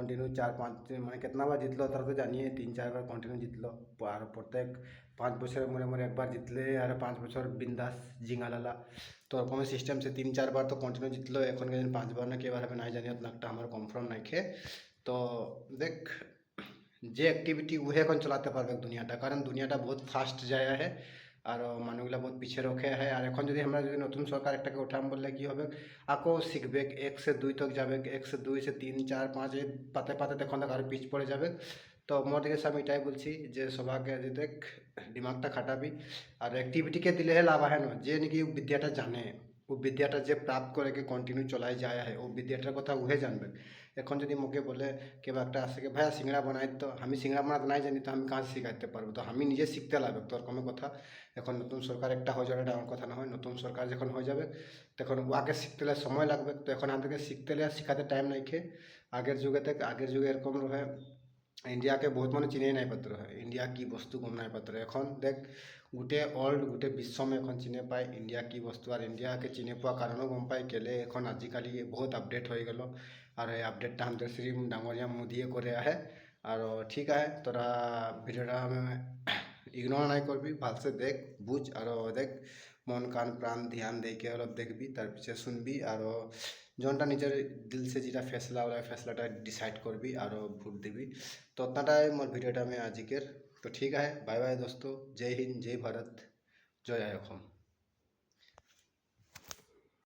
Continue 4-5 মানে कितना बार जितलो তারা তো জানিয়ে 3-4 বার কন্টিনিউ জিতলো আর প্রত্যেক 5 বছরের মনে মনে একবার জিতলে আর 5 বছর বিন্দাস জিঙালালা তো ওরকম সিস্টেম সে 3-4 বার তো কন্টিনিউ জিতলো এখন কেন 5 বার না কেবার হবে নাই জানি একটা আমার কনফার্ম নাইखे তো দেখ যে অ্যাক্টিভিটি উহে এখন চলাতে পারবে দুনিয়াটা কারণ দুনিয়াটা বহুত ফাস্ট যায় है আর মানুষগুলা বহুত পিছে রখে है আর এখন যদি আমরা যদি নতুন সরকার একটাকে উঠাম বললে কি হবে আকো শিখবে 1 से 2 তক যাবে 1 से 2 से 3 4 5 এই পাতে পাতে তখন আরো পিছ পড়ে যাবে তো মোর দিকে আমি এটাই বলছি যে সবাইকে যে দেখ দিমাগটা খাটাবি আর অ্যাক্টিভিটিকে দিলে লাভ হয় না যে নাকি বিদ্যাটা জানে ও বিদ্যাটা যে প্রাপ্ত করে কন্টিনিউ চলাই যায় है ও বিদ্যাটার কথা উহে জানবে এখন যদি মোকে বলে কেউ একটা আসে কি ভাইয়া সিঙ্গড়া বানাই তো আমি সিঙ্গড়া বানাতে নাই জানি তো আমি কাজ শিখাইতে পারবো তো আমি নিজে শিখতে লাগবে তোর কোনো কথা এখন নতুন সরকার একটা হয়ে যাবে এটা আমার কথা না হয় নতুন সরকার যখন হয়ে যাবে তখন আগে শিখতে সময় লাগবে তো এখন আমাদেরকে শিখতে আর শিখাতে টাইম নাই খেয়ে আগের যুগে এরকম রহে ইন্ডিয়াকে বহুত মানে চিনে নাই পাত্র হয় ইন্ডিয়া কি বস্তু গম নাই পাত্র এখন দেখ গোটে অল্ড গোটে বিশ্বমে এখন চিনে পায় ইন্ডিয়া কি বস্তু আর ইন্ডিয়াকে চিনে পাওয়া কারণও গম পায় কেলে এখন আজিকালি বহুত আপডেট হয়ে গেল আর এই আপডেটটা আমাদের শ্রী ডাঙরিয়া মোদিয়ে করে আহে আর ঠিক আছে তোরা ভিডিওটা আমি ইগনোর নাই করবি ভালসে দেখ বুঝ আর দেখ মন কান প্রাণ ধ্যান ଦେଇକି অলপ দেখবি তার পিছে শুনবি আর जोनटा निजर दिल से जेटा फैसला वाला फैसलाटा डिसाइड करबी और भोट दिबी तो उतनाटाई मोर भिडियोटा में आजिकेर तो ठीक है बाय बाय दोस्तों जय हिंद जय भारत जय असम।